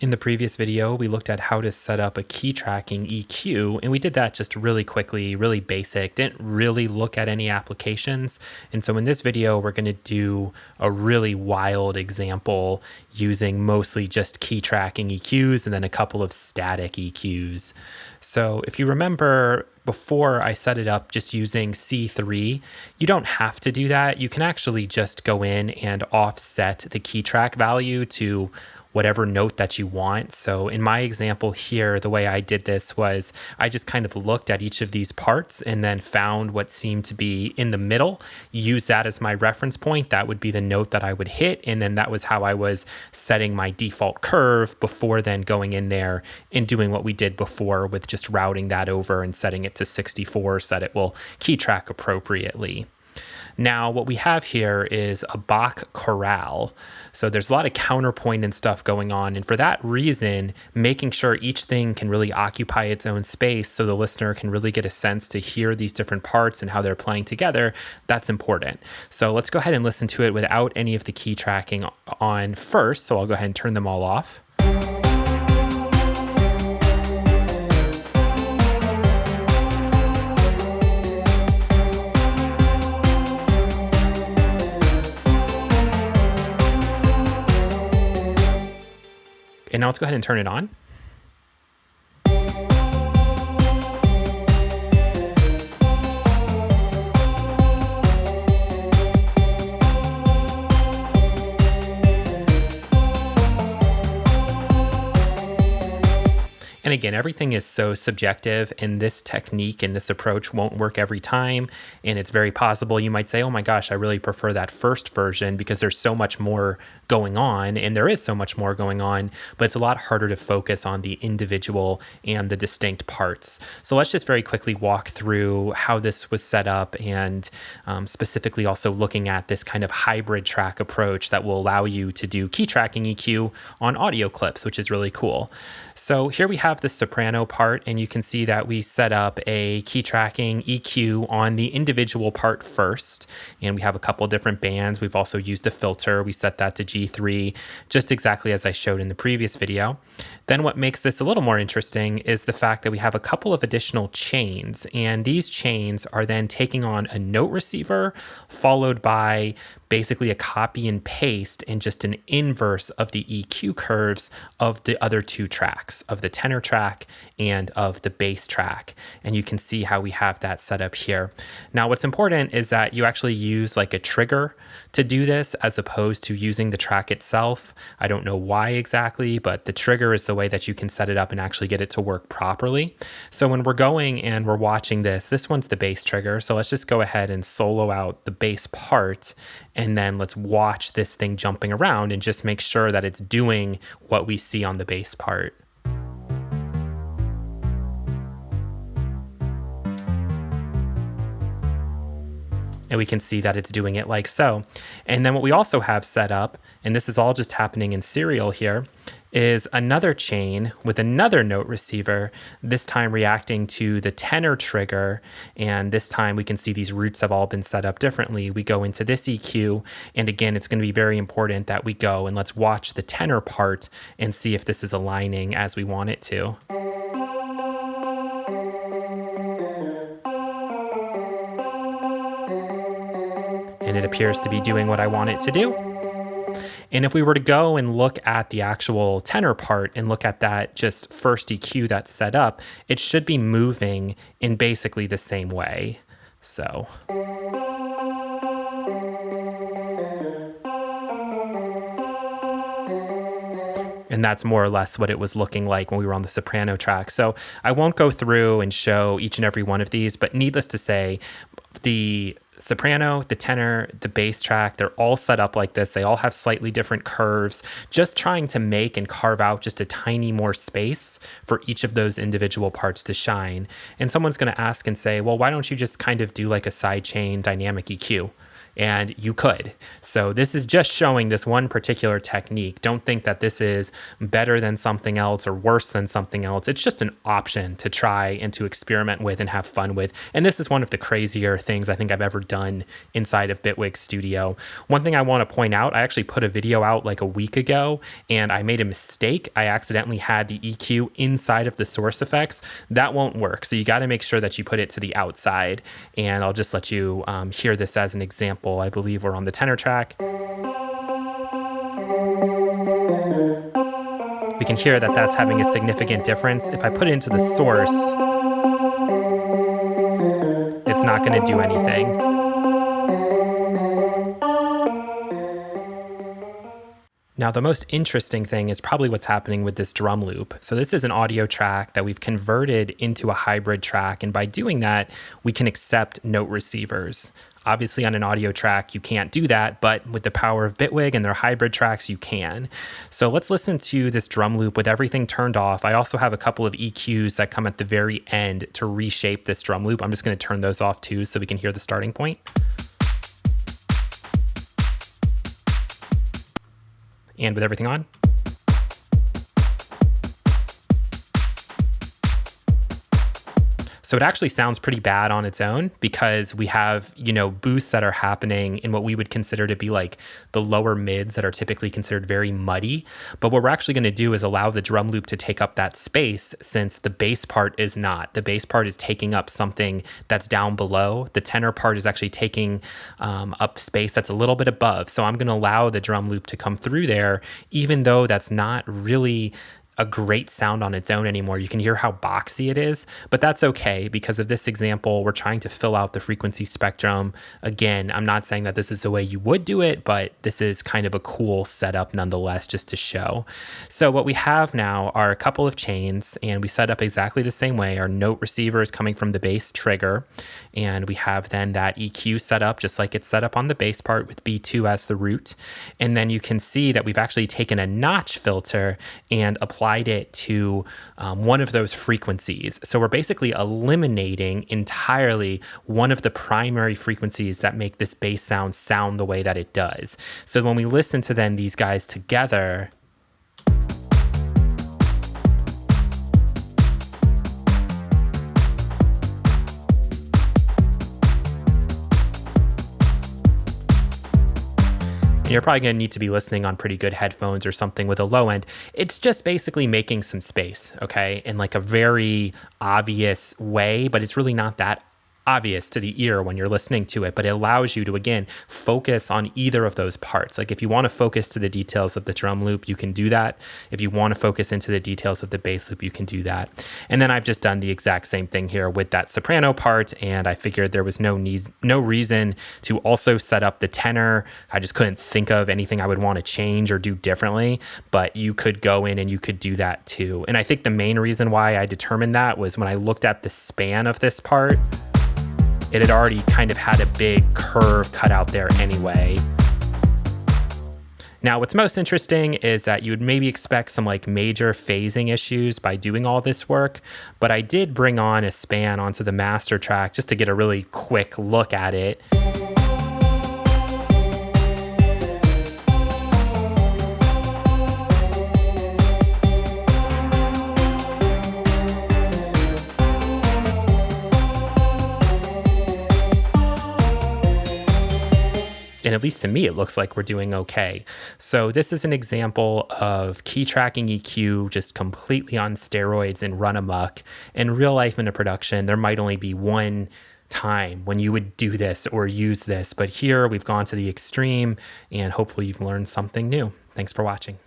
In the previous video, we looked at how to set up a key tracking EQ, and we did that just really quickly, really basic, didn't really look at any applications. And so in this video, we're going to do a really wild example using mostly just key tracking EQs and then a couple of static EQs. So if you remember, before I set it up just using C3, you don't have to do that. You can actually just go in and offset the key track value to whatever note that you want. So in my example here, the way I did this was I just kind of looked at each of these parts and then found what seemed to be in the middle, use that as my reference point. That would be the note that I would hit. And then that was how I was setting my default curve before then going in there and doing what we did before with just routing that over and setting it to 64 so that it will key track appropriately. Now, what we have here is a Bach Choral. So there's a lot of counterpoint and stuff going on. And for that reason, making sure each thing can really occupy its own space so the listener can really get a sense to hear these different parts and how they're playing together, that's important. So let's go ahead and listen to it without any of the key tracking on first. So I'll go ahead and turn them all off. And now let's go ahead and turn it on. And again, everything is so subjective, and this technique and this approach won't work every time. And it's very possible you might say, oh my gosh, I really prefer that first version because there's so much more going on, and there is so much more going on, but it's a lot harder to focus on the individual and the distinct parts. So let's just very quickly walk through how this was set up and specifically also looking at this kind of hybrid track approach that will allow you to do key tracking EQ on audio clips, which is really cool. So here we have the soprano part, and you can see that we set up a key tracking EQ on the individual part first, and we have a couple different bands. We've also used a filter. We set that to G3, just exactly as I showed in the previous video. Then what makes this a little more interesting is the fact that we have a couple of additional chains, and these chains are then taking on a note receiver followed by basically a copy and paste and just an inverse of the EQ curves of the other two tracks, of the tenor track and of the bass track. And you can see how we have that set up here. Now, what's important is that you actually use like a trigger to do this as opposed to using the track itself. I don't know why exactly, but the trigger is the way that you can set it up and actually get it to work properly. So when we're going and we're watching this one's the bass trigger. So let's just go ahead and solo out the bass part, and then let's watch this thing jumping around and just make sure that it's doing what we see on the bass part. And we can see that it's doing it like so. And then what we also have set up, and this is all just happening in serial here, is another chain with another note receiver, this time reacting to the tenor trigger. And this time we can see these roots have all been set up differently. We go into this EQ, and again, it's going to be very important that we go and let's watch the tenor part and see if this is aligning as we want it to. And it appears to be doing what I want it to do. And if we were to go and look at the actual tenor part and look at that just first EQ that's set up, it should be moving in basically the same way. So. And that's more or less what it was looking like when we were on the soprano track. So I won't go through and show each and every one of these, but needless to say, the soprano, the tenor, the bass track, they're all set up like this. They all have slightly different curves, just trying to make and carve out just a tiny more space for each of those individual parts to shine. And someone's going to ask and say, well, why don't you just kind of do like a sidechain dynamic EQ? And you could. So this is just showing this one particular technique. Don't think that this is better than something else or worse than something else. It's just an option to try and to experiment with and have fun with. And this is one of the crazier things I think I've ever done inside of Bitwig Studio. One thing I want to point out, I actually put a video out like a week ago and I made a mistake. I accidentally had the EQ inside of the source effects. That won't work. So you got to make sure that you put it to the outside. And I'll just let you hear this as an example. I believe we're on the tenor track. We can hear that that's having a significant difference. If I put it into the source, it's not going to do anything. Now, the most interesting thing is probably what's happening with this drum loop. So this is an audio track that we've converted into a hybrid track. And by doing that, we can accept note receivers. Obviously, on an audio track, you can't do that, but with the power of Bitwig and their hybrid tracks, you can. So let's listen to this drum loop with everything turned off. I also have a couple of EQs that come at the very end to reshape this drum loop. I'm just going to turn those off too so we can hear the starting point. And with everything on. So it actually sounds pretty bad on its own because we have, boosts that are happening in what we would consider to be like the lower mids that are typically considered very muddy. But what we're actually going to do is allow the drum loop to take up that space since the bass part is not. The bass part is taking up something that's down below. The tenor part is actually taking up space that's a little bit above. So I'm going to allow the drum loop to come through there, even though that's not really a great sound on its own anymore. You can hear how boxy it is, but that's okay because of this example, we're trying to fill out the frequency spectrum. Again, I'm not saying that this is the way you would do it, but this is kind of a cool setup nonetheless, just to show. So what we have now are a couple of chains and we set up exactly the same way. Our note receiver is coming from the bass trigger and we have then that EQ set up just like it's set up on the bass part with B2 as the root. And then you can see that we've actually taken a notch filter and applied it to one of those frequencies. So we're basically eliminating entirely one of the primary frequencies that make this bass sound the way that it does. So when we listen to then these guys together, you're probably going to need to be listening on pretty good headphones or something with a low end. It's just basically making some space, okay, in like a very obvious way, but it's really not that obvious to the ear when you're listening to it, but it allows you to, again, focus on either of those parts. Like if you want to focus to the details of the drum loop, you can do that. If you want to focus into the details of the bass loop, you can do that. And then I've just done the exact same thing here with that soprano part, and I figured there was no reason to also set up the tenor. I just couldn't think of anything I would want to change or do differently, but you could go in and you could do that too. And I think the main reason why I determined that was when I looked at the span of this part, it had already kind of had a big curve cut out there anyway. Now, what's most interesting is that you would maybe expect some like major phasing issues by doing all this work, but I did bring on a span onto the master track just to get a really quick look at it. And at least to me, it looks like we're doing okay. So this is an example of key tracking EQ just completely on steroids and run amok. In real life in a production, there might only be one time when you would do this or use this. But here we've gone to the extreme and hopefully you've learned something new. Thanks for watching.